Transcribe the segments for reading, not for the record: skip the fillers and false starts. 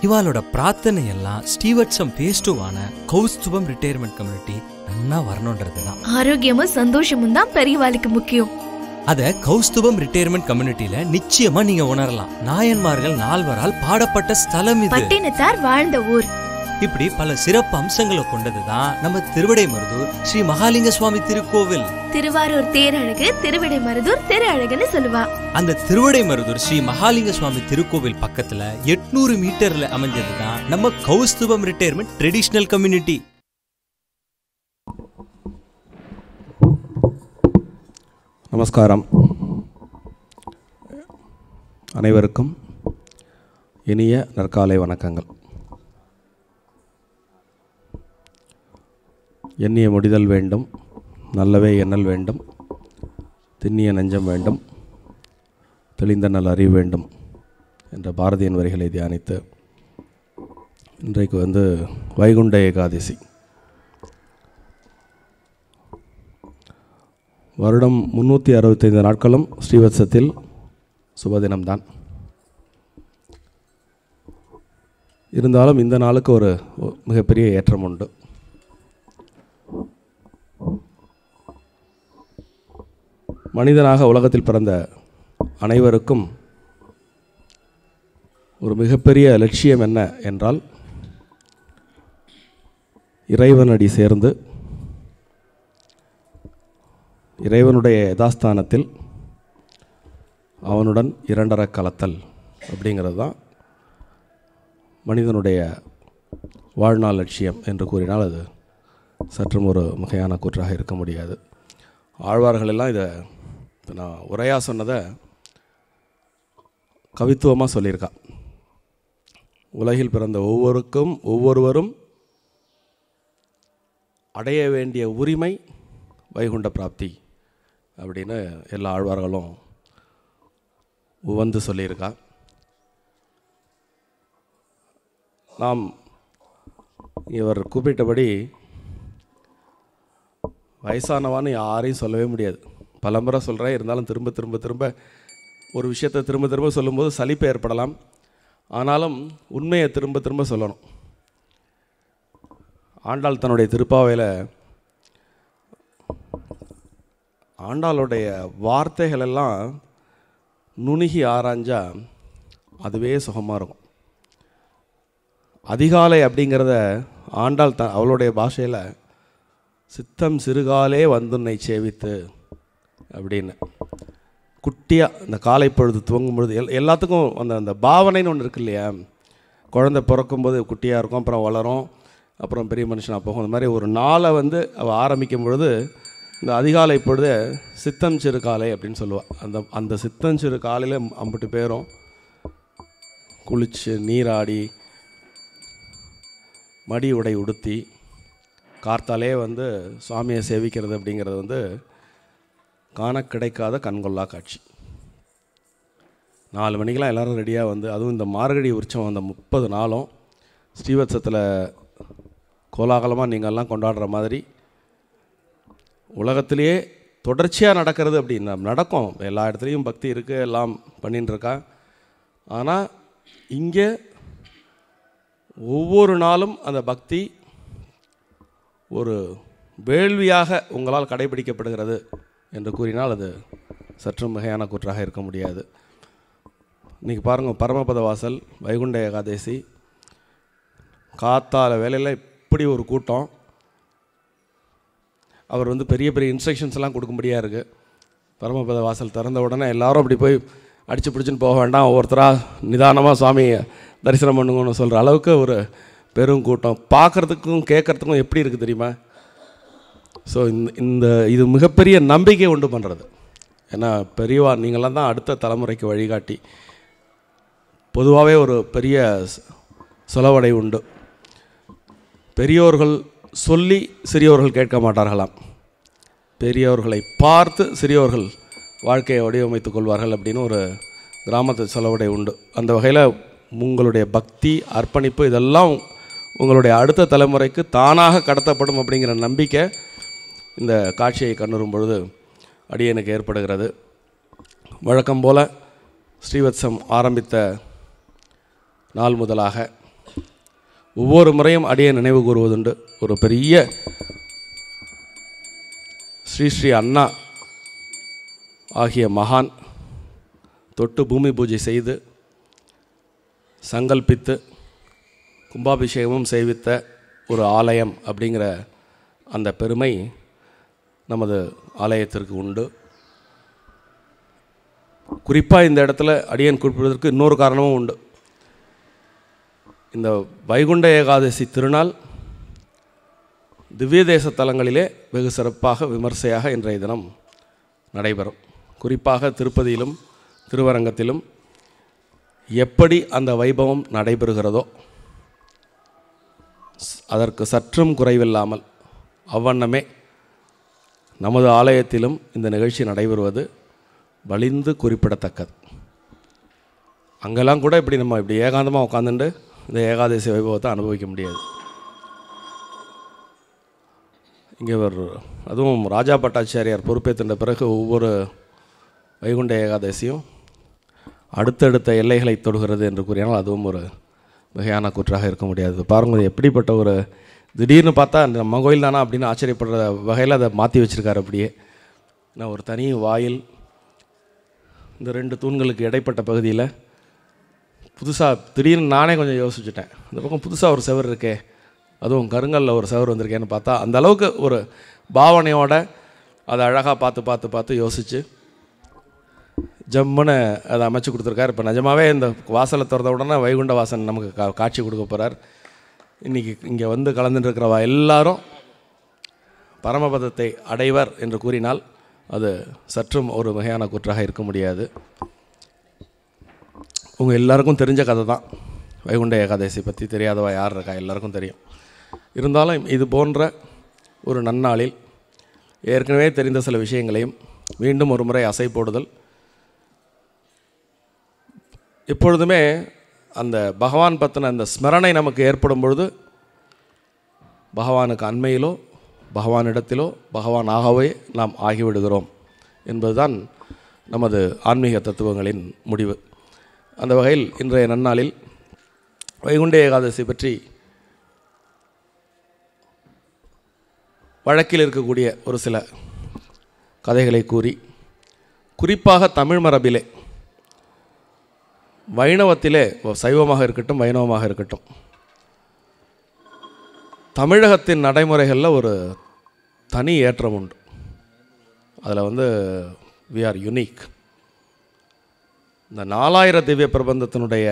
இவாளோட பிரார்த்தனை எல்லாம் ஸ்ரீவத்சம் பேஸ்டுவான கௌஸ்துபம் retirement community நல்லா வரணும்ன்றதுதான். ஆரோக்கியமும் சந்தோஷமும் தான் பெரியவாளுக்கு முக்கியம். அத கௌஸ்துபம் ரிட்டையர்மெண்ட் கம்யூனிட்டியில நிச்சயமா நீங்க உணரலாம். நாயன்மார்கள் 4வரால் பாடப்பட்ட ஸ்தலம் இது. பட்டினத்தார் வாழ்ந்த ஊர். இப்படி பல சிறப்பு அம்சங்களை கொண்டதுதான் நம்ம திருவிடைமருதூர் ஸ்ரீ மகாலிங்க சுவாமி திருக்கோவில். திருவாரூர் தேரழகு, திருவிடைமருதூர் திரு அழகுன்னு சொல்லுவா. அந்த திருவிடைமருதூர் ஸ்ரீ மகாலிங்க சுவாமி திருக்கோவில் பக்கத்துல 800 மீட்டர்ல அமைஞ்சதுதான் நம்ம கௌஸ்துபம் ரிட்டையர்மெண்ட் ட்ரெடிஷனல் கம்யூனிட்டி. நமஸ்காரம். அனைவருக்கும் இனிய நற்காலை வணக்கங்கள். எண்ணிய முடிதல் வேண்டும், நல்லவே எண்ணல் வேண்டும், திண்ணிய நெஞ்சம் வேண்டும், தெளிந்த நல் அறிவு வேண்டும் என்ற பாரதியின் வரிகளை தியானித்து இன்றைக்கு வைகுண்ட ஏகாதசி. வருடம் 365 நாட்களும் ஸ்ரீவத்சத்தில் சுபதினம்தான். இருந்தாலும் இந்த நாளுக்கு ஒரு மிகப்பெரிய ஏற்றம் உண்டு. மனிதனாக உலகத்தில் பிறந்த அனைவருக்கும் ஒரு மிகப்பெரிய லட்சியம் என்ன என்றால், இறைவனடி சேர்ந்து இறைவனுடைய யதாஸ்தானத்தில் அவனுடன் இரண்டர கலத்தல் அப்படிங்கிறது தான் மனிதனுடைய வாழ்நாள் லட்சியம் என்று கூறினால் அது சற்றும் ஒரு மிகையான கூற்றாக இருக்க முடியாது. ஆழ்வார்கள் எல்லாம் இதை நான் உரையாக சொன்னதை கவித்துவமாக சொல்லியிருக்கா. உலகில் பிறந்த ஒவ்வொருவரும் அடைய வேண்டிய உரிமை வைகுண்ட பிராப்தி அப்படின்னு எல்லா ஆழ்வார்களும் உவந்து சொல்லியிருக்கா. நாம் இவர் கூப்பிட்டபடி வயசானவான்னு யாரையும் சொல்லவே முடியாது. பலமுறை சொல்கிறேன், இருந்தாலும் திரும்ப திரும்ப திரும்ப ஒரு விஷயத்தை திரும்ப திரும்ப சொல்லும்போது சலிப்பு ஏற்படலாம். ஆனாலும் உண்மையை திரும்ப திரும்ப சொல்லணும். ஆண்டாள் தன்னுடைய திருப்பாவையில் ஆண்டாளுடைய வார்த்தைகள் எல்லாம் நுணுகி ஆராய்ஞ்சா அதுவே சுகமாக இருக்கும். அதிகாலை அப்படிங்கிறத ஆண்டாள் அவளுடைய பாஷையில் சித்தம் சிறுகாலே வந்துன்னை சேவித்து அப்படின்னு குட்டியாக இந்த காலை பொழுது துவங்கும் பொழுது எல்லாத்துக்கும் அந்த பாவனைன்னு ஒன்று இருக்கு இல்லையா. குழந்தை பிறக்கும்போது குட்டியாக இருக்கும், அப்புறம் வளரும், அப்புறம் பெரிய மனுஷனாக போகும். அந்த மாதிரி ஒரு நாளை அவள் ஆரம்பிக்கும் பொழுது இந்த அதிகாலை பொழுது சித்தம் சிறு காலை அப்படின்னு சொல்லுவாள். அந்த சித்தம் சிறு காலையில் அம்பிட்டு பேரும் குளித்து நீராடி மடி உடை உடுத்தி கார்த்தாலே சுவாமியை சேவிக்கிறது அப்படிங்கிறது காண கிடைக்காத கண்கொள்ளா காட்சி. 4 மணிக்கெலாம் எல்லோரும் ரெடியாக அதுவும் இந்த மார்கழி உற்சவம் அந்த 30 நாளும் ஸ்ரீவத்சத்தில் கோலாகலமாக நீங்கள்லாம் கொண்டாடுற மாதிரி உலகத்திலேயே தொடர்ச்சியாக நடக்கிறது அப்படின்னு நடக்கும். எல்லா இடத்துலையும் பக்தி இருக்குது, எல்லாம் பண்ணின்னு இருக்கா. ஆனால் இங்கே ஒவ்வொரு நாளும் அந்த பக்தி ஒரு வேள்வியாக உங்களால் கடைபிடிக்கப்படுகிறது என்று கூறினால் அது சற்றும் மிகையான கூற்றாக இருக்க முடியாது. இன்றைக்கி பாருங்கள், பரமபத வாசல் வைகுண்ட ஏகாதசி காத்தால வேலையில் இப்படி ஒரு கூட்டம். அவர் பெரிய பெரிய இன்ஸ்ட்ரக்ஷன்ஸ் எல்லாம் கொடுக்கும்படியாக இருக்குது. பரமபத வாசல் திறந்த உடனே எல்லாரும் அப்படி போய் அடித்து பிடிச்சின்னு போக வேண்டாம், ஒவ்வொருத்தராக நிதானமாக சுவாமி தரிசனம் பண்ணுங்கன்னு சொல்கிற அளவுக்கு ஒரு பெரும் கூட்டம். பார்க்குறதுக்கும் கேட்குறதுக்கும் எப்படி இருக்குது தெரியுமா? ஸோ இது மிகப்பெரிய நம்பிக்கை உண்டு பண்ணுறது. ஏன்னா பெரியவா நீங்களாம் தான் அடுத்த தலைமுறைக்கு வழிகாட்டி. பொதுவாகவே ஒரு பெரிய சொலவடை உண்டு. பெரியோர்கள் சொல்லி சிறியோர்கள் கேட்க மாட்டார்களாம், பெரியவர்களை பார்த்து சிறியோர்கள் வாழ்க்கையை வடிவமைத்துக் கொள்வார்கள் அப்படின்னு ஒரு கிராமத்து சொலவடை உண்டு. அந்த வகையில் உங்களுடைய பக்தி, அர்ப்பணிப்பு இதெல்லாம் உங்களுடைய அடுத்த தலைமுறைக்கு தானாக கடத்தப்படும் அப்படிங்கிற நம்பிக்கை இந்த காட்சியை கண்ணுறும் பொழுது அடியனுக்கு ஏற்படுகிறது. வழக்கம் போல் ஸ்ரீவத்சம் ஆரம்பித்த நாள் முதலாக ஒவ்வொரு முறையும் அடியை நினைவு கூறுவதுண்டு. ஒரு பெரிய ஸ்ரீ அண்ணா ஆகிய மகான் தொட்டு பூமி பூஜை செய்து சங்கல்பித்து கும்பாபிஷேகமும் செய்வித்த ஒரு ஆலயம் அப்படிங்கிற அந்த பெருமை நமது ஆலயத்திற்கு உண்டு. குறிப்பாக இந்த இடத்துல அடியேன் குறிப்பிடுவதற்கு இன்னொரு காரணமும் உண்டு. இந்த வைகுண்ட ஏகாதசி திருநாள் திவ்ய தேச தலங்களிலே வெகு சிறப்பாக விமர்சையாக இன்றைய தினம் நடைபெறும். குறிப்பாக திருப்பதியிலும் திருவரங்கத்திலும் எப்படி அந்த வைபவம் நடைபெறுகிறதோ அதற்கு சற்றும் குறைவில்லாமல் அவ்வண்ணமே நமது ஆலயத்திலும் இந்த நிகழ்ச்சி நடைபெறுவது வலிந்து குறிப்பிடத்தக்கது. அங்கெல்லாம் கூட இப்படி நம்ம இப்படி ஏகாந்தமாக உட்காந்துட்டு இந்த ஏகாதசி வைபவத்தை அனுபவிக்க முடியாது. இங்கே அதுவும் ராஜா பட்டாச்சாரியார் பொறுப்பேற்ற பிறகு ஒவ்வொரு வைகுண்ட ஏகாதசியும் அடுத்தடுத்த எல்லைகளை தொடுகிறது என்று கூறினால் அதுவும் ஒரு மிகையான கூற்றாக இருக்க முடியாது. பாருங்கள், எப்படிப்பட்ட ஒரு திடீர்னு பார்த்தா நம்ம கோயில் தானா அப்படின்னு ஆச்சரியப்படுற வகையில் அதை மாற்றி வச்சுருக்காரு. அப்படியே நான் ஒரு தனி வாயில் இந்த 2 தூண்களுக்கு இடைப்பட்ட பகுதியில் புதுசாக திடீர்னு நானே கொஞ்சம் யோசிச்சுட்டேன். இந்த பக்கம் புதுசாக ஒரு செவர் இருக்கே, அதுவும் கருங்கல்ல ஒரு செவர் வந்திருக்கேன்னு பார்த்தா அந்த அளவுக்கு ஒரு பாவனையோட அதை அழகாக பார்த்து யோசித்து ஜம்முன்னு அதை அமைச்சு கொடுத்துருக்காரு. இப்போ நிஜமாகவே இந்த வாசலை திறந்த உடனே வைகுண்ட வாசன் நமக்கு காட்சி கொடுக்க போகிறார். இன்றைக்கி இங்கே வந்து கலந்துட்டு இருக்கிறவா எல்லாரும் பரமபதத்தை அடைவர் என்று கூறினால் அது சற்றும் ஒரு மிகையான கூற்றாக இருக்க முடியாது. உங்கள் எல்லாருக்கும் தெரிஞ்ச கதை தான் வைகுண்ட ஏகாதசி பற்றி. தெரியாதவா யார் இருக்கா? எல்லாருக்கும் தெரியும். இருந்தாலும் இது போன்ற ஒரு நன்னாளில் ஏற்கனவே தெரிந்த சில விஷயங்களையும் மீண்டும் ஒரு முறை அசை போடுதல் எப்பொழுதுமே அந்த பகவான் பற்றின அந்த ஸ்மரணை நமக்கு ஏற்படும் பொழுது பகவானுக்கு அண்மையிலோ பகவானிடத்திலோ பகவான் ஆகவே நாம் ஆகிவிடுகிறோம் என்பதுதான் நமது ஆன்மீக தத்துவங்களின் முடிவு. அந்த வகையில் இன்றைய நன்னாளில் வைகுண்ட ஏகாதசி பற்றி வழக்கில் இருக்கக்கூடிய ஒரு சில கதைகளை கூறி, குறிப்பாக தமிழ் மரபிலே வைணவத்திலே சைவமாக இருக்கட்டும் வைணவமாக இருக்கட்டும் தமிழகத்தின் நடைமுறைகளில் ஒரு தனி ஏற்றம் உண்டு. அதில் வி ஆர் யுனிக். இந்த 4000 திவ்ய பிரபந்தத்தினுடைய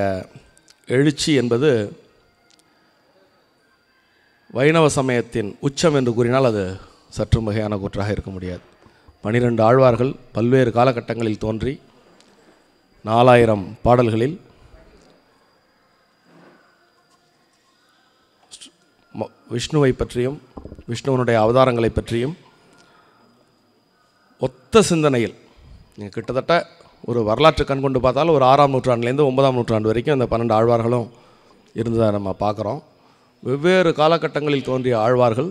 எழுச்சி என்பது வைணவ சமயத்தின் உச்சம் என்று கூறினால் அது சற்று மிகையான கூற்றாக இருக்க முடியாது. 12 ஆழ்வார்கள் பல்வேறு காலகட்டங்களில் தோன்றி 4000 பாடல்களில் விஷ்ணுவை பற்றியும் விஷ்ணுவனுடைய அவதாரங்களை பற்றியும் ஒத்த சிந்தனையில் நீங்கள் கிட்டத்தட்ட ஒரு வரலாற்று கண் கொண்டு பார்த்தாலும் ஒரு 6ஆம் நூற்றாண்டுலேருந்து 9ஆம் நூற்றாண்டு வரைக்கும் இந்த 12 ஆழ்வார்களும் இருந்ததை நம்ம பார்க்குறோம். வெவ்வேறு காலகட்டங்களில் தோன்றிய ஆழ்வார்கள்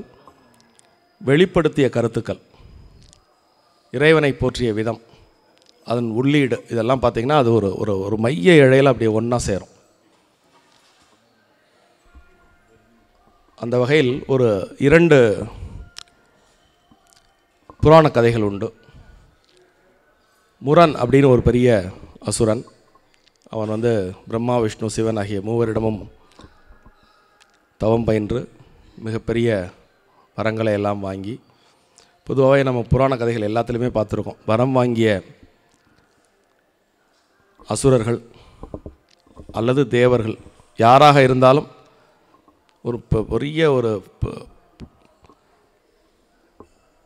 வெளிப்படுத்திய கருத்துக்கள், இறைவனை போற்றிய விதம், அதன் உள்ளீடு, இதெல்லாம் பார்த்திங்கன்னா அது ஒரு ஒரு ஒரு மைய இழையில் அப்படியே ஒன்றா சேரும். அந்த வகையில் ஒரு 2 புராண கதைகள் உண்டு. முரன் அப்படின்னு ஒரு பெரிய அசுரன். அவன் பிரம்மா விஷ்ணு சிவன் ஆகிய மூவரிடமும் தவம் பயின்று மிகப்பெரிய வரங்களை எல்லாம் வாங்கி, பொதுவாகவே நம்ம புராண கதைகள் எல்லாத்துலேயுமே பார்த்துருக்கோம், வரம் வாங்கிய அசுரர்கள் அல்லது தேவர்கள் யாராக இருந்தாலும் ஒரு பெரிய ஒரு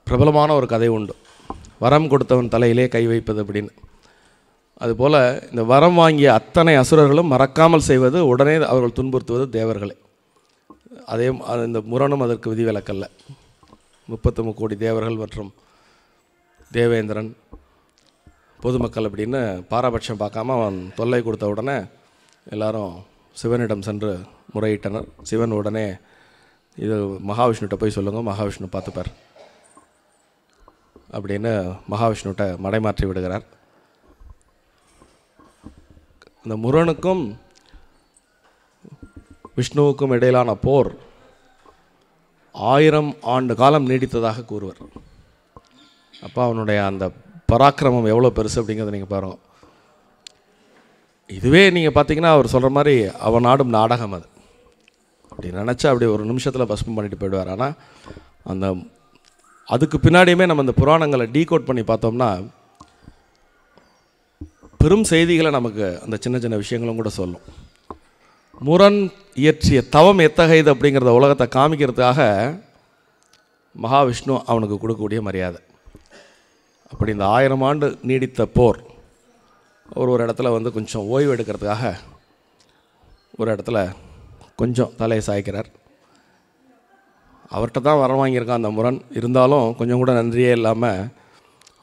பிரபலமான ஒரு கதை உண்டு, வரம் கொடுத்தவன் தலையிலே கை வைப்பது அப்படின்னு. அதுபோல் இந்த வரம் வாங்கிய அத்தனை அசுரர்களும் மறக்காமல் செய்வது உடனே அவர்கள் துன்புறுத்துவது தேவர்களை. அதே இந்த முரணும் அதற்கு விதிவிலக்கல்ல. 33 கோடி தேவர்கள் மற்றும் தேவேந்திரன் பொதுமக்கள் அப்படின்னு பாரபட்சம் பார்க்காம அவன் தொல்லை கொடுத்த உடனே எல்லாரும் சிவனிடம் சென்று முறையிட்டனர். சிவன் உடனே இது மகாவிஷ்ணுகிட்ட போய் சொல்லுங்கள், மகாவிஷ்ணு பார்த்துப்பார் அப்படின்னு மகாவிஷ்ணுகிட்ட மடைமாற்றி விடுகிறார். இந்த முரனுக்கும் விஷ்ணுவுக்கும் இடையிலான போர் 1000 ஆண்டு காலம் நீடித்ததாக கூறுவர். அப்போ அவனுடைய அந்த பராக்கிரமம் எவ்வளோ பெருசு அப்படிங்கிறத நீங்கள் பாருங்க. இதுவே நீங்கள் பார்த்தீங்கன்னா அவர் சொல்கிற மாதிரி அவன் ஆடும் நாடகம் அது. அப்படி நினச்சா அப்படி ஒரு நிமிஷத்தில் பஸ்பம் பண்ணிட்டு போயிடுவார். ஆனால் அந்த அதுக்கு பின்னாடியுமே நம்ம அந்த புராணங்களை டீகோட் பண்ணி பார்த்தோம்னா பெரும் செய்திகளை நமக்கு அந்த சின்ன சின்ன விஷயங்களும் கூட சொல்லும். முரண் இயற்றிய தவம் எத்தகையது அப்படிங்கிறத உலகத்தை காமிக்கிறதுக்காக மகாவிஷ்ணு அவனுக்கு கொடுக்கக்கூடிய மரியாதை. அப்படி இந்த 1000 ஆண்டு நீடித்த போர் ஒரு இடத்துல வந்து கொஞ்சம் ஓய்வு எடுக்கிறதுக்காக ஒரு இடத்துல கொஞ்சம் தலையை சாய்க்கிறார். அவர்கிட்ட தான் வரம் வாங்கியிருக்கான் அந்த முரண். இருந்தாலும் கொஞ்சம் கூட நன்றியே இல்லாமல்,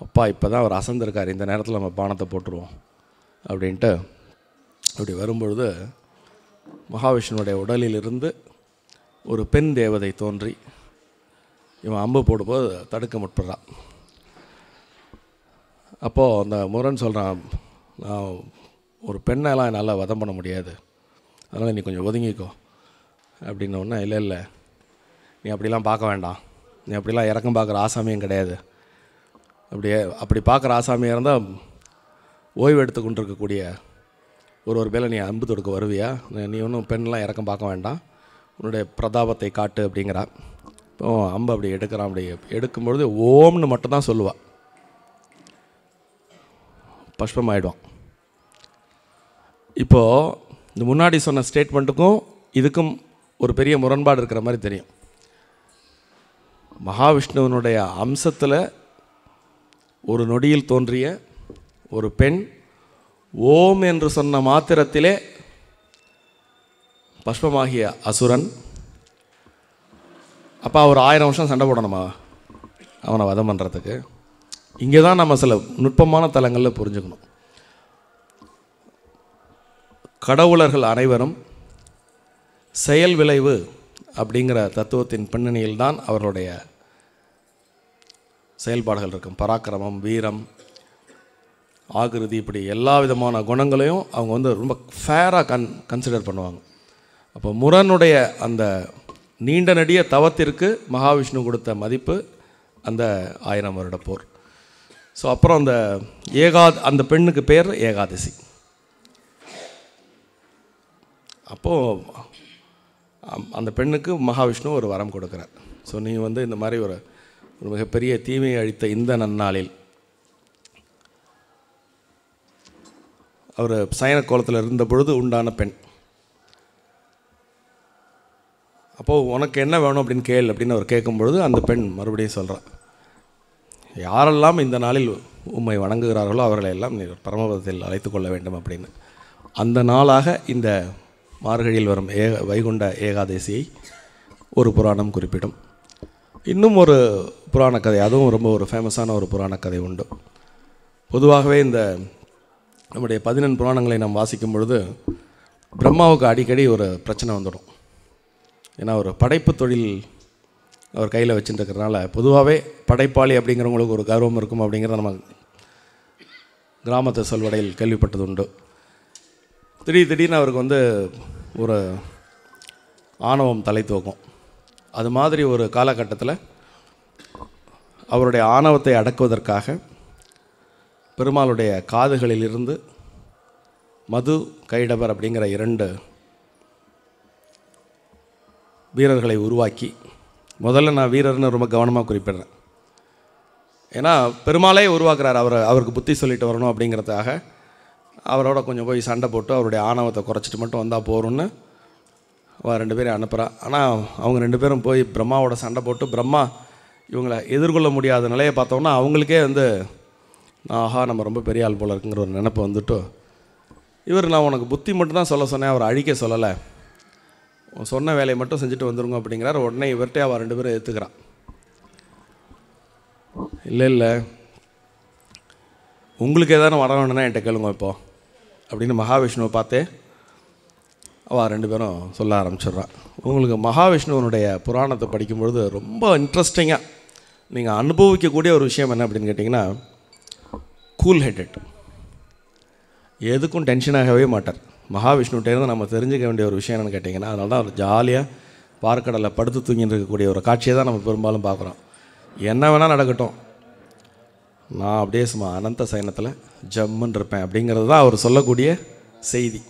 அப்பா இப்போ தான் அவர் அசந்திருக்கார், இந்த நேரத்தில் நம்ம பானத்தை போட்டுருவோம் அப்படின்ட்டு அப்படி வரும்பொழுது மகாவிஷ்ணுவுடைய உடலிலிருந்து ஒரு பெண் தேவதை தோன்றி இவன் அம்பு போடும்போது தடுக்க முற்படுறான். அப்போது அந்த முரண் சொல்கிறான், நான் ஒரு பெண்ணெல்லாம் என்னால் வதம் பண்ண முடியாது, அதனால் நீ கொஞ்சம் ஒதுங்கிக்கோ அப்படின்னோடனே, இல்லை இல்லை நீ அப்படிலாம் பார்க்க வேண்டாம், நீ அப்படிலாம் இறக்கம் பார்க்குற ஆசாமியும் கிடையாது, அப்படி பார்க்குற ஆசாமியாக இருந்தால் ஓய்வு எடுத்து கொண்டு இருக்கக்கூடிய ஒரு பேரை நீ அம்பு தொடுக்க வருவியா, நீ ஒன்றும் பெண்ணெலாம் இறக்கம் பார்க்க வேண்டாம், உன்னுடைய பிரதாபத்தை காட்டு அப்படிங்கிறா. இப்போ அம்பு அப்படி எடுக்கிறான். அப்படி எடுக்கும்பொழுது ஓம்னு மட்டும்தான் சொல்லுவாள், பஷ்பம் ஆகிடும். இப்போது இந்த முன்னாடி சொன்ன ஸ்டேட்மெண்ட்டுக்கும் இதுக்கும் ஒரு பெரிய முரண்பாடு இருக்கிற மாதிரி தெரியும். மகாவிஷ்ணுவனுடைய அம்சத்தில் ஒரு நொடியில் தோன்றிய ஒரு பெண் ஓம் என்று சொன்ன மாத்திரத்திலே பஷ்பமாகிய அசுரன். அப்போ அவர் 1000 வருஷம் சண்டை போடணுமா அவனை வதம் பண்ணுறதுக்கு? இங்கே தான் நம்ம சில நுட்பமான தலங்களில் புரிஞ்சுக்கணும். கடவுளர்கள் அனைவரும் செயல் விளைவு அப்படிங்கிற தத்துவத்தின் பின்னணியில்தான் அவர்களுடைய செயல்பாடுகள் இருக்கும். பராக்கிரமம், வீரம், ஆகிருதி, இப்படி எல்லா விதமான குணங்களையும் அவங்க வந்து ரொம்ப ஃபேராக கன்சிடர் பண்ணுவாங்க. அப்போ முரனுடைய அந்த நீண்ட நெடிய தவத்திற்கு மகாவிஷ்ணு கொடுத்த மதிப்பு அந்த 1000 வருட போர். ஸோ அப்புறம் அந்த பெண்ணுக்கு பேர் ஏகாதசி. அப்போது அந்த பெண்ணுக்கு மகாவிஷ்ணு ஒரு வரம் கொடுக்குறார். ஸோ நீ வந்து இந்த மாதிரி ஒரு மிகப்பெரிய தீமையை அழித்த இந்த நன்னாளில், அவர் சயன கோலத்தில் இருந்த பொழுது உண்டான பெண், அப்போது உனக்கு என்ன வேணும் அப்படின்னு கேள் அப்படின்னு அவர் கேட்கும்பொழுது அந்த பெண் மறுபடியும் சொல்கிறார், யாரெல்லாம் இந்த நாளில் உம்மை வணங்குகிறார்களோ அவர்களை எல்லாம் நீ பரமபதத்தில் அழைத்து கொள்ள வேண்டும் அப்படின்னு. அந்த நாளாக இந்த மார்கழியில் வரும் வைகுண்ட ஏகாதசியை ஒரு புராணம் குறிப்பிடும். இன்னும் ஒரு புராண கதை, அதுவும் ரொம்ப ஒரு ஃபேமஸான ஒரு புராண கதை உண்டு. பொதுவாகவே இந்த நம்முடைய 14 புராணங்களை நாம் வாசிக்கும் பொழுது பிரம்மாவுக்கு அடிக்கடி ஒரு பிரச்சனை வந்துடும். ஏன்னா ஒரு படைப்பு தொழில் அவர் கையில் வச்சுட்டு இருக்கிறதுனால பொதுவாகவே படைப்பாளி அப்படிங்கிறவங்களுக்கு ஒரு கர்வம் இருக்கும் அப்படிங்கிறத நம்ம கிராமத்து சொல்வடையில் கேள்விப்பட்டது உண்டு. திடீர்னு அவருக்கு வந்து ஒரு ஆணவம் தலை தூக்கும். அது மாதிரி ஒரு காலகட்டத்தில் அவருடைய ஆணவத்தை அடக்குவதற்காக பெருமாளுடைய காதுகளில் இருந்து மது, கைடபர் அப்படிங்கிற 2 வீரர்களை உருவாக்கி, முதல்ல நான் வீரர்னு ரொம்ப கவனமாக குறிப்பிடுறேன். ஏன்னா பெருமாளே உருவாக்குறார், அவருக்கு புத்தி சொல்லிட்டு வரணும் அப்படிங்கிறதுக்காக அவரோட கொஞ்சம் போய் சண்டை போட்டு அவருடைய ஆணவத்தை குறைச்சிட்டு மட்டும் வந்தால் போகிறோன்னு அவன் 2 பேரையும் அனுப்புகிறான். ஆனால் அவங்க 2 பேரும் போய் பிரம்மாவோட சண்டை போட்டு பிரம்மா இவங்களை எதிர்கொள்ள முடியாத நிலையை பார்த்தோம்னா அவங்களுக்கே வந்து ஆஹா நம்ம ரொம்ப பெரிய ஆள் போல் இருக்குங்கிற ஒரு நினைப்பு வந்துட்டு, இவர் நான் உனக்கு புத்தி மட்டும் தான் சொல்ல சொன்னேன், அவர் அழிக்க சொல்லலை, சொன்ன வேலையை மட்டும் செஞ்சுட்டு வந்துருங்க அப்படிங்கிறார். உடனே இவர்கிட்டே அவள் 2 பேரும் ஏற்றுக்கிறான். இல்லை உங்களுக்கு எதாவது வர வேணும்னா என்கிட்ட கேளுங்க இப்போ அப்படின்னு மகாவிஷ்ணுவை பார்த்தே அவள் 2 பேரும் சொல்ல ஆரம்பிச்சிடுறான். உங்களுக்கு மகாவிஷ்ணுவனுடைய புராணத்தை படிக்கும்பொழுது ரொம்ப இன்ட்ரெஸ்டிங்காக நீங்கள் அனுபவிக்கக்கூடிய ஒரு விஷயம் என்ன அப்படின்னு கேட்டிங்கன்னா, கூல் ஹெட்டட், எதுக்கும் டென்ஷனாகவே மாட்டார். மகாவிஷ்ணுகிட்டேருந்து நம்ம தெரிஞ்சுக்க வேண்டிய ஒரு விஷயம் என்னென்னு கேட்டிங்கன்னா, அதனால தான் அவர் ஜாலியாக பார்க்கடலில் படுத்து தூங்கின்னு இருக்கக்கூடிய ஒரு காட்சியை தான் நம்ம பெரும்பாலும் பார்க்குறோம். என்ன வேணால் நடக்கட்டும், நான் அப்படியே சும்மா அனந்த சயனத்தில் ஜம்முன்னு இருப்பேன் அப்படிங்கிறது தான் அவர் சொல்லக்கூடிய செய்தி.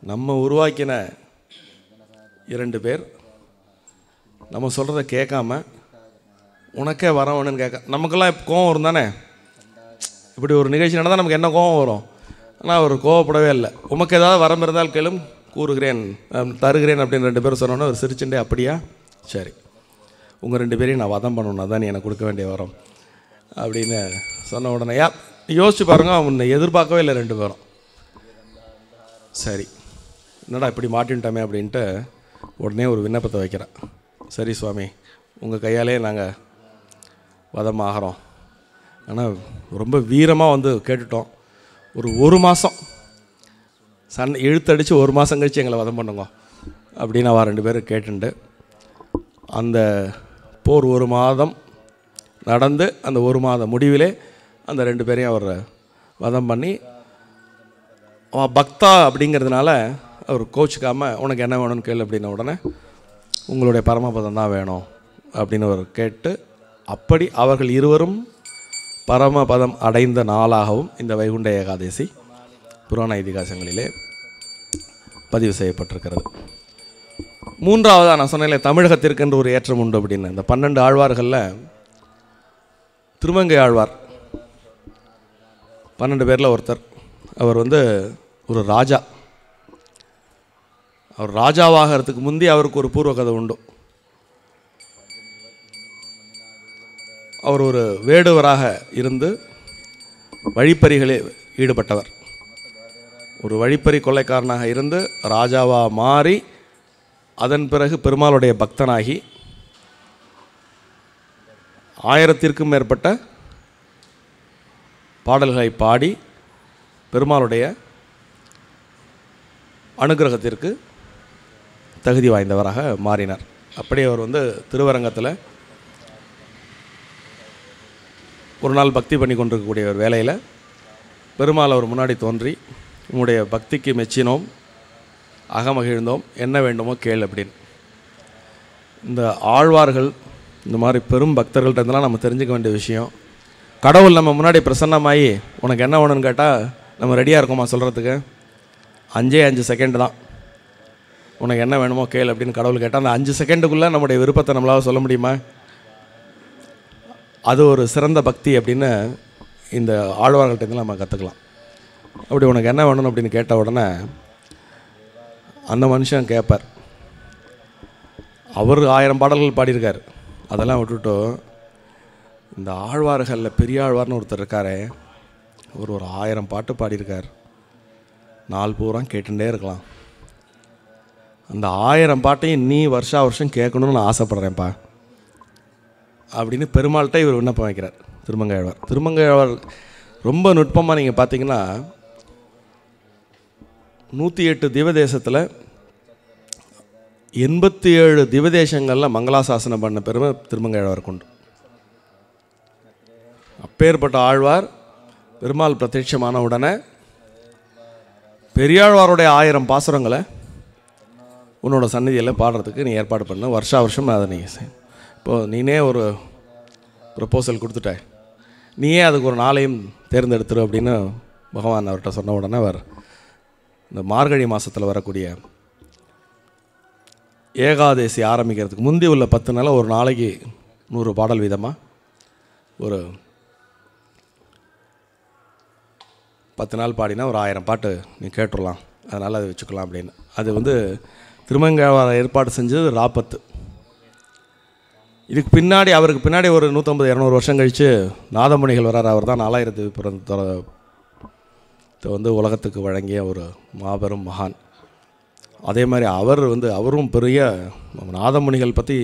நம்ம உருவாக்கின 2 பேர் நம்ம சொல்கிறத கேட்காம உனக்கே வரவனுன்னு கேட்க, நமக்கெல்லாம் கோவம் வரும் தானே. இப்படி ஒரு நிகழ்ச்சி நடந்தால் நமக்கு என்ன கோவம் வரும்? ஆனால் அவர் கோவப்படவே இல்லை. உமக்கு ஏதாவது வரம் இருந்தால் கேளும் கூறுகிறேன் தருகிறேன் அப்படின்னு 2 பேரும் சொன்னோன்னே அவர் சிரிச்சுட்டே, அப்படியா சரி, உங்கள் 2 பேரையும் நான் வதம் பண்ணணும், தான் நீ எனக்கு கொடுக்க வேண்டிய வரம் அப்படின்னு சொன்ன உடனே யோசிச்சு பாருங்க, அவனை எதிர்பார்க்கவே இல்லை 2 பேரும். சரி, என்னடா இப்படி மாட்டின்ட்டோமே அப்படின்ட்டு உடனே ஒரு விண்ணப்பத்தை வைக்கிறேன். சரி சுவாமி, உங்கள் கையாலே நாங்கள் வதம் ஆகிறோம், ஆனால் ரொம்ப வீரமாக வந்து கேட்டுட்டோம், ஒரு மாதம் சண்டை இழுத்தடிச்சு 1 மாதம் கழித்து எங்களை வதம் பண்ணுங்க அப்படின்னு அவள் 2 பேரும் கேட்டுண்டு அந்த போர் 1 மாதம் நடந்து அந்த 1 மாத முடிவிலே அந்த 2 பேரையும் அவர் வதம் பண்ணி, பக்தா அப்படிங்கிறதுனால அவர் கோச்சிக்காமல் உனக்கு என்ன வேணும்னு கேளு அப்படின்ன உடனே உங்களுடைய பரமபதம் தான் வேணும் அப்படின்னு அவர் கேட்டு, அப்படி அவர்கள் இருவரும் பரமபதம் அடைந்த நாளாகவும் இந்த வைகுண்ட ஏகாதசி புராண இதிகாசங்களிலே பதிவு செய்யப்பட்டிருக்கிறது. 3ஆவதாக நான் சொன்னேன் தமிழகத்திற்கென்று ஒரு ஏற்றம் உண்டு அப்படின்னு. இந்த 12 ஆழ்வார்களில் திருமங்கை ஆழ்வார் 12 பேரில் ஒருத்தர். அவர் வந்து ஒரு ராஜா. அவர் ராஜாவாகிறதுக்கு முந்தி அவருக்கு ஒரு பூர்வ கதை உண்டு. அவர் ஒரு வேடுவராக இருந்து வழிப்பறிகளில் ஈடுபட்டவர். ஒரு வழிப்பறி கொள்ளைக்காரனாக இருந்து ராஜாவாக மாறி அதன் பிறகு பெருமாளுடைய பக்தனாகி 1000க்கும் மேற்பட்ட பாடல்களை பாடி பெருமாளுடைய அனுகிரகத்திற்கு தகுதி வாய்ந்தவராக மாறினார். அப்படி அவர் வந்து திருவரங்கத்தில் ஒரு நாள் பக்தி பண்ணி கொண்டிருக்கக்கூடிய ஒரு வேளையில் பெருமாள் அவர் முன்னாடி தோன்றி, உங்களுடைய பக்திக்கு மெச்சினோம், அகமகிழ்ந்தோம், என்ன வேண்டுமோ கேள் அப்படின்னு. இந்த ஆழ்வார்கள் இந்த மாதிரி பெரும் பக்தர்கள்ட்ட இருந்தெல்லாம் நம்ம தெரிஞ்சுக்க வேண்டிய விஷயம். கடவுள் நம்ம முன்னாடி பிரசன்னமாகி உனக்கு என்ன வேணும்னு கேட்டால் நம்ம ரெடியாக இருக்கோமா சொல்கிறதுக்கு? 5 செகண்ட் தான். உனக்கு என்ன வேணுமோ கேள் அப்படின்னு கடவுள் கேட்டால் அந்த 5 செகண்டுக்குள்ளே நம்முடைய விருப்பத்தை நம்மளால் சொல்ல முடியுமா? அது ஒரு சிறந்த பக்தி அப்படின்னு இந்த ஆழ்வார்கள்ட்ட நம்ம கற்றுக்கலாம். அப்படி உனக்கு என்ன வேணும் அப்படின்னு கேட்ட உடனே அந்த மனுஷன் கேட்பார். அவர் 1000 பாடல்கள் பாடியிருக்கார். அதெல்லாம் விட்டுட்டு இந்த ஆழ்வார்களில் பெரிய ஆழ்வார்னு ஒருத்தர் இருக்காரே, ஒரு 1000 பாட்டு பாடியிருக்கார், நாள் பூரா கேட்டுட்டே இருக்கலாம். அந்த 1000 பாட்டையும் நீ வருஷா வருஷம் கேட்கணும்னு நான் ஆசைப்பட்றேன்ப்பா அப்படின்னு பெருமாள்கிட்ட இவர் விண்ணப்பம் வைக்கிறார். திருமங்கை ஆழ்வார். திருமங்கை ஆழ்வார் ரொம்ப நுட்பமாக நீங்கள் பார்த்தீங்கன்னா 108 திவதேசத்தில் 87 திவதேசங்களில் மங்களாசாசனம் பண்ண பெருமை திருமங்கை ஆழ்வார் கொண்டு. அப்பேற்பட்ட ஆழ்வார் பெருமாள் பிரத்யட்சமான உடனே பெரியாழ்வாருடைய 1000 பாசுரங்களை உன்னோட சந்நிதியில் பாடுறதுக்கு நீ ஏற்பாடு பண்ண, வருஷா வருஷம் அதை நீ இப்போது நீனே ஒரு ப்ரப்போசல் கொடுத்துட்ட, நீயே அதுக்கு ஒரு நாளையும் தேர்ந்தெடுத்துரு அப்படின்னு பகவான் அவர்கிட்ட சொன்ன உடனே அவர் இந்த மார்கழி மாதத்தில் வரக்கூடிய ஏகாதசி ஆரம்பிக்கிறதுக்கு முந்தி உள்ள 10 நாளில் ஒரு நாளைக்கு 100 பாடல் வீதமாக ஒரு 10 நாள் பாடினா ஒரு 1000 பாட்டு நீ கேட்டுடலாம், அதனால் அதை வச்சுக்கலாம் அப்படின்னு. அது வந்து திருமங்கையாழ்வார் ஏற்பாடு செஞ்சது ராப்பத்து. இதுக்கு பின்னாடி அவருக்கு பின்னாடி ஒரு 150-200 வருஷம் கழித்து நாதமுனிகள் வரார். அவர் தான் 4000 புறத்தை வந்து உலகத்துக்கு வழங்கிய ஒரு மாபெரும் மகான். அதே மாதிரி அவரும் பெரிய நாதமுனிகள் பற்றி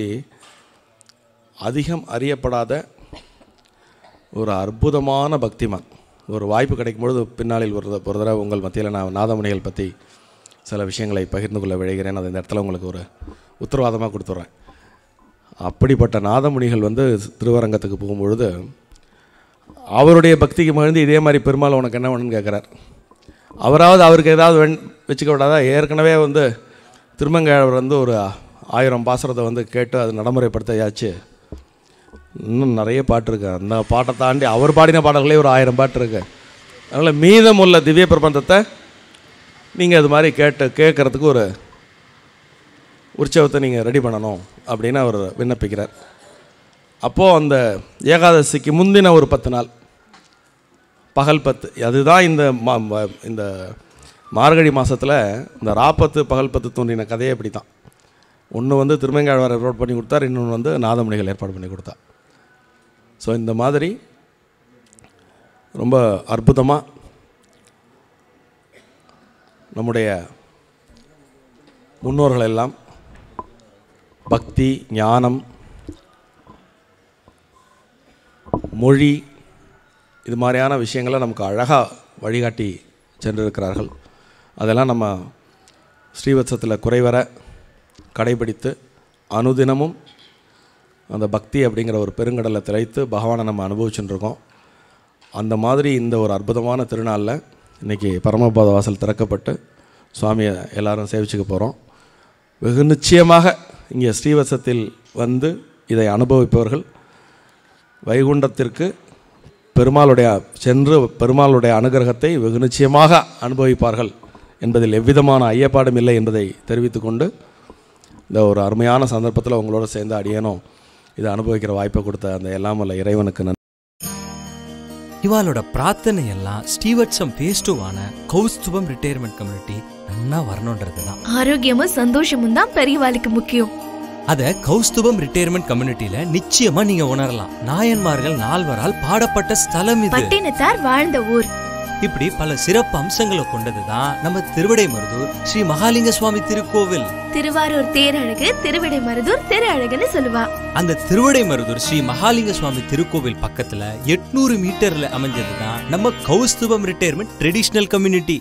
அதிகம் அறியப்படாத ஒரு அற்புதமான பக்திமான். ஒரு வாய்ப்பு கிடைக்கும்பொழுது பின்னாளில் ஒரு தடவை உங்கள் மத்தியில் நான் நாதமுனிகள் பற்றி சில விஷயங்களை பகிர்ந்து கொள்ள விழைகிறேன். அது இந்த இடத்துல உங்களுக்கு ஒரு உத்தரவாதமாக கொடுத்துட்றேன். அப்படிப்பட்ட நாதமுனிகள் வந்து திருவரங்கத்துக்கு போகும்பொழுது அவருடைய பக்திக்கு மகிழ்ந்து இதே மாதிரி பெருமாள் உனக்கு என்ன வேணும்னு கேட்குறார். அவராவது அவருக்கு ஏதாவது வச்சுக்க விடாதா? ஏற்கனவே வந்து திருமங்கையாளர் வந்து ஒரு 1000 பாசுரத்தை வந்து கேட்டு அது நடைமுறைப்படுத்தையாச்சு. இன்னும் நிறைய பாட்டு இருக்கு. அந்த பாட்டை தாண்டி அவர் பாடின பாடல்களே ஒரு 1000 பாட்டு இருக்கு. அதனால் மீதமுள்ள திவ்ய பிரபந்தத்தை நீங்கள் அது மாதிரி கேட்குறதுக்கு ஒரு உற்சவத்தை நீங்கள் ரெடி பண்ணணும் அப்படின்னு அவர் விண்ணப்பிக்கிறார். அப்போது அந்த ஏகாதசிக்கு முந்தின ஒரு 10 நாள் பகல் 10, அதுதான் இந்த மார்கழி மாதத்தில் இந்த ராப்பத்து பகல் 10 தோன்றின கதையே அப்படி தான். ஒன்று வந்து திருமங்கையாழ்வார் ஏற்பாடு பண்ணி கொடுத்தார், இன்னொன்று வந்து நாதமுனிகள் ஏற்பாடு பண்ணி கொடுத்தார். ஸோ இந்த மாதிரி ரொம்ப அற்புதமாக நம்முடைய முன்னோர்கள் எல்லாம் பக்தி, ஞானம், மொழி இது மாதிரியான விஷயங்களை நமக்கு அழகாக வழிகாட்டி சென்றிருக்கிறார்கள். அதெல்லாம் நம்ம ஸ்ரீவத்சத்தில் குறைவர கடைபிடித்து அனுதினமும் அந்த பக்தி அப்படிங்கிற ஒரு பெருங்கடலை திளைத்து பகவானை நம்ம அனுபவிச்சுட்டுருக்கோம். அந்த மாதிரி இந்த ஒரு அற்புதமான திருநாளில் இன்றைக்கி பரமபாத வாசல் திறக்கப்பட்டு சுவாமியை எல்லாரும் சேவிச்சுக்க போகிறோம். வெகு நிச்சயமாக இங்கே ஸ்ரீவத்சத்தில் வந்து இதை அனுபவிப்பவர்கள் வைகுண்டத்திற்கு பெருமாளுடைய அனுகிரகத்தை வெகு நிச்சயமாக அனுபவிப்பார்கள் என்பதில் எவ்விதமான ஐயப்பாடும் இல்லை என்பதை தெரிவித்துக்கொண்டு இந்த ஒரு அருமையான சந்தர்ப்பத்தில் உங்களோட சேர்ந்து அடியேனும் இதை அனுபவிக்கிற வாய்ப்பை கொடுத்த அந்த எல்லாம் வல்ல இறைவனுக்கு நன்றி. இவாளோட பிரார்த்தனை எல்லாம் ஸ்ரீவத்சம் phase 2 கௌஸ்துபம் ரிட்டையர்மெண்ட் கம்யூனிட்டி நன்னா வரணுன்றது தான். ஆரோக்கியமும் சந்தோஷமும் தான் பெரியவாளுக்கு முக்கியம். அத கௌஸ்துபம் ரிட்டையர்மெண்ட் கம்யூனிட்டியில நிச்சயமா நீங்க உணரலாம். நாயன்மார்கள் 4வரால் பாடப்பட்ட ஸ்தலம் இது. பட்டினத்தார் வாழ்ந்த ஊர். இப்படி பல சிறப்பு அம்சங்களை கொண்டதுதான் நம்ம திருவிடைமருதூர் ஸ்ரீ மகாலிங்க சுவாமி திருக்கோவில். திருவாரூர் தேரழகு திருவிடைமருதூர் திரு அழகுன்னு சொல்லுவா. அந்த திருவிடைமருதூர் ஸ்ரீ மகாலிங்க சுவாமி திருக்கோவில் பக்கத்துல 800 மீட்டர்ல அமைஞ்சதுதான் நம்ம கௌஸ்துபம் ரிட்டையர்மெண்ட் ட்ரெடிஷனல் கம்யூனிட்டி.